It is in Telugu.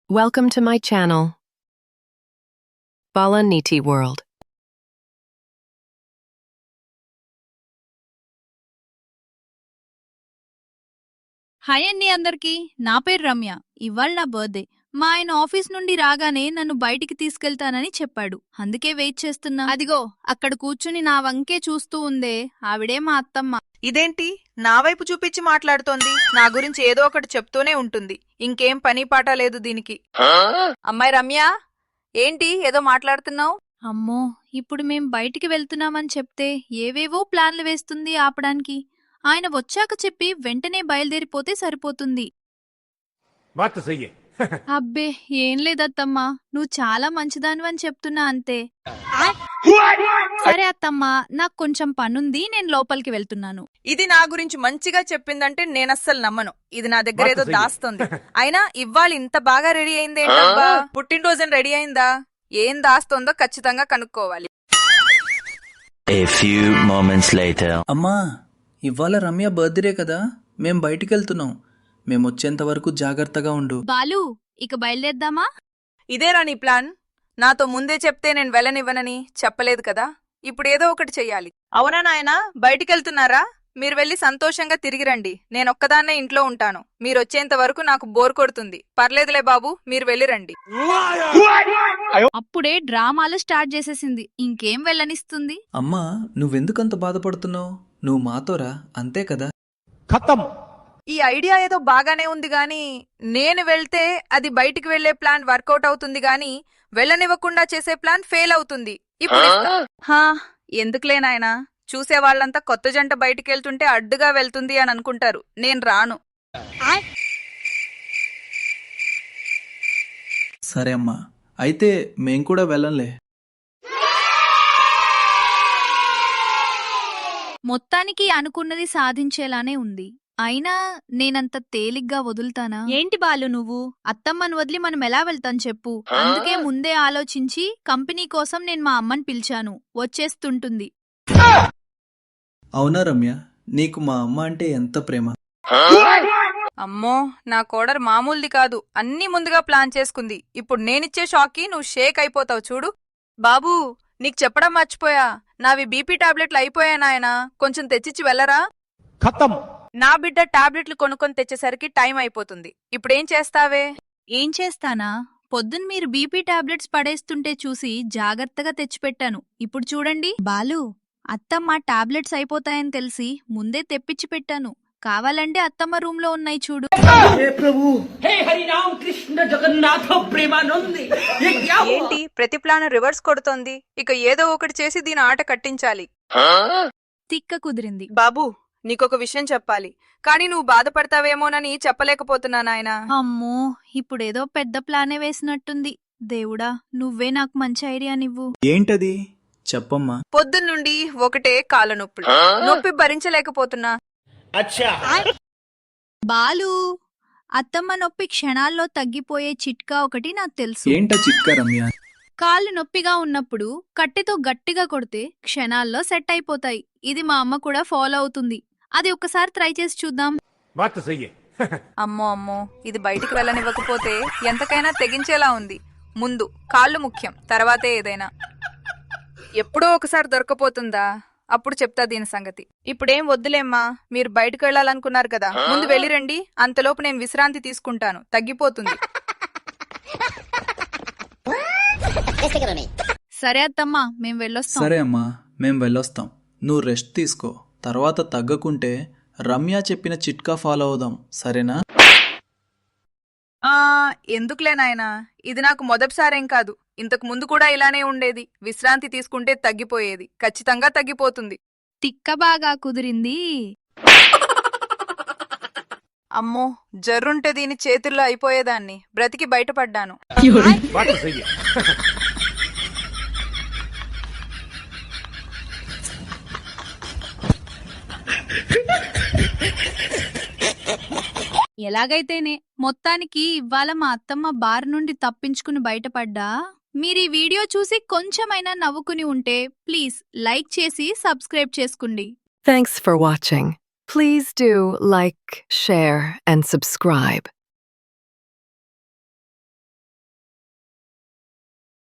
Welcome to my channel, Bala Niti World. Hi అండి అందరికి. నా పేరు రమ్య. ఇవాళ నా బర్త్డే. మా ఆయన ఆఫీస్ నుండి రాగానే నన్ను బయటికి తీసుకెళ్తానని చెప్పాడు. అందుకే వెయిట్ చేస్తున్నా. అదిగో అక్కడ కూర్చుని నా వంకే చూస్తూ ఉందే ఆవిడే మా అత్తమ్మ. ఇదేంటి నా వైపు చూపించి మాట్లాడుతోంది? నా గురించి ఏదో ఒకటి చెప్తూనే ఉంటుంది. ఇంకేం పని పాట లేదు దీనికి. అమ్మాయి రమ్య, ఏంటి ఏదో మాట్లాడుతున్నావు? అమ్మో, ఇప్పుడు మేం బయటికి వెళ్తున్నామని చెప్తే ఏవేవో ప్లాన్లు వేస్తుంది ఆపడానికి. ఆయన వచ్చాక చెప్పి వెంటనే బయలుదేరిపోతే సరిపోతుంది. बात तो सही है. అబ్బే ఏం లేదత్తమ్మా, నువ్వు చాలా మంచిదానివని చెప్తున్నా అంతే. సరే అత్తమ్మా, నాకు కొంచెం పనుంది, నేను లోపలికి వెళ్తున్నాను. ఇది నా గురించి మంచిగా చెప్పిందంటే నేనస్సలు నమ్మను. ఇది నా దగ్గర ఏదో దాస్తుంది. అయినా ఇవాళ ఇంత బాగా రెడీ అయిందేంటబ్బా? పుట్టినరోజున రెడీ అయిందా? ఏం దాస్తోందో ఖచ్చితంగా కనుక్కోవాలి. A few moments later. అమ్మా, ఇవాళ రమ్య బర్త్డే కదా, మేం బయటికెళ్తున్నాం. మేమొచ్చేంత వరకు జాగ్రత్తగా ఉండు. బాలు, ఇక బయలుదేద్దామా? ఇదేరా నీ ప్లాన్? నాతో ముందే చెప్తే నేను వెళ్ళనివ్వనని చెప్పలేదు కదా. ఇప్పుడు ఏదో ఒకటి చెయ్యాలి. అవునా నాయనా, బయటికెళ్తున్నారా? మీరు వెళ్ళి సంతోషంగా తిరిగి రండి. నేనొక్కదాన్నే ఇంట్లో ఉంటాను. మీరొచ్చేంత వరకు నాకు బోర్ కొడుతుంది. పర్లేదులే బాబు, మీరు వెళ్ళిరండి. అప్పుడే డ్రామాలు స్టార్ట్ చేసేసింది. ఇంకేం వెళ్ళనిస్తుంది? అమ్మా, నువ్వెందుకంత బాధపడుతున్నావు? నువ్వు మాతోరా, అంతే కదా. खत्म. ఈ ఐడియా ఏదో బాగానే ఉంది గాని, నేను వెళ్తే అది బయటికి వెళ్లే ప్లాన్ వర్కౌట్ అవుతుంది గాని, వెళ్ళనివ్వకుండా చేసే ప్లాన్ ఫెయిల్ అవుతుంది. ఇప్పుడు ఇస్తా. హా, ఎందుకులే నాయనా, చూసే వాళ్ళంతా కొత్త జంట బయటికి వెళ్తుంటే అడ్డుగా వెళ్తుంది అని అనుకుంటారు. నేను రాను. సరే అమ్మా, అయితే మేం కూడా వెళ్ళంలే. మొత్తానికి అనుకున్నది సాధించేలానే ఉంది. అయినా నేనంత తేలిగ్గా వదులుతానా? ఏంటి బాలు నువ్వు? అత్తమ్మను వదిలి మనం ఎలా వెళ్తాం చెప్పు. అందుకే ముందే ఆలోచించి కంపెనీ కోసం నేను మా అమ్మని పిలిచాను. వచ్చేస్తుంటుంది. అవునా రమ్య, నీకు మా అమ్మ అంటే ఎంత ప్రేమ. అమ్మో, నా కోడరు మామూలుది కాదు. అన్నీ ముందుగా ప్లాన్ చేసుకుంది. ఇప్పుడు నేనిచ్చే షాక్కి నువ్వు షేక్ అయిపోతావు చూడు. బాబూ, నీకు చెప్పడం మర్చిపోయా, నావి బీపీ టాబ్లెట్లు అయిపోయా నాయనా, కొంచెం తెచ్చిచ్చి వెళ్ళరా. खत्म. నా బిడ్డ టాబ్లెట్లు కొనుక్కొని తెచ్చేసరికి టైం అయిపోతుంది. ఇప్పుడేం చేస్తావే? ఏం చేస్తానా? పొద్దున్న మీరు బీపీ టాబ్లెట్స్ పడేస్తుంటే చూసి జాగ్రత్తగా తెచ్చిపెట్టాను. ఇప్పుడు చూడండి. బాలు, అత్తమ్మ టాబ్లెట్స్ అయిపోతాయని తెలిసి ముందే తెప్పించి పెట్టాను. కావాలంటే అత్తమ్మ రూమ్ లో ఉన్నాయి చూడు. ఏంటి ప్రతి ప్లాన్ రివర్స్ కొడుతోంది? ఇక ఏదో ఒకటి చేసి దీని ఆట కట్టించాలి. తిక్క కుదిరింది. బాబూ, నీకొక విషయం చెప్పాలి, కానీ నువ్వు బాధపడతావేమోనని చెప్పలేకపోతున్నా నాయనా. అమ్మో, ఇప్పుడేదో పెద్ద ప్లానే వేసినట్టుంది. దేవుడా, నువ్వే నాకు మంచి ఐడియా నివ్వు. ఏంటది చెప్పమ్మా. పొద్దున్నుండి ఒకటే కాళ్ళ నొప్పులు. నొప్పి భరించలేకపోతున్నా. బాలు, అత్తమ్మ నొప్పి క్షణాల్లో తగ్గిపోయే చిట్కా ఒకటి నాకు తెలుసు. ఏంట చిట్కా రమ్య? కాళ్ళు నొప్పిగా ఉన్నప్పుడు కట్టెతో గట్టిగా కొడితే క్షణాల్లో సెట్ అయిపోతాయి. ఇది మా అమ్మ కూడా ఫాలో అవుతుంది. అది ఒక్కసారి ట్రై చేసి చూద్దాం. बात तो सही है. అమ్మో అమ్మో, ఇది బయటికి వెళ్ళనివ్వకపోతే ఎంతకైనా తెగించేలా ఉంది. ముందు కాళ్ళు ముఖ్యం, తర్వాతే ఏదైనా. ఎప్పుడో ఒకసారి దొరకపోతుందా? అప్పుడు చెప్తా దీని సంగతి. ఇప్పుడేం వద్దులేమ్మా, మీరు బయటకు వెళ్ళాలనుకున్నారు కదా, ముందు వెళ్ళిరండి. అంతలోపు నేను విశ్రాంతి తీసుకుంటాను, తగ్గిపోతుంది. సరే అత్తమ్మా, మేం వెళ్ళొస్తాం. సరే అమ్మా, మేం వెళ్ళొస్తాం. నువ్వు రెస్ట్ తీసుకో. తర్వాత తగ్గకుంటే రమ్య చెప్పిన చిట్కా ఫాలో అవుదాం, సరేనా? ఎందుకులే నాయనా, ఇది నాకు మొదటిసారేం కాదు. ఇంతకు ముందు కూడా ఇలానే ఉండేది. విశ్రాంతి తీసుకుంటే తగ్గిపోయేది. ఖచ్చితంగా తగ్గిపోతుంది. తిక్క బాగా కుదిరింది. అమ్మో, జర్రుంటే దీని చేతుల్లో అయిపోయేదాన్ని. బ్రతికి బయటపడ్డాను. बात तो सही है. ఎలాగైతేనే మొత్తానికి ఇవాళ మా అత్తమ్మ బార్ నుండి తప్పించుకుని బయటపడ్డా. మీరు ఈ వీడియో చూసి కొంచెమైనా నవ్వుకుని ఉంటే ప్లీజ్ లైక్ చేసి సబ్స్క్రైబ్ చేసుకోండి. Thanks for watching. Please do like, share, and subscribe.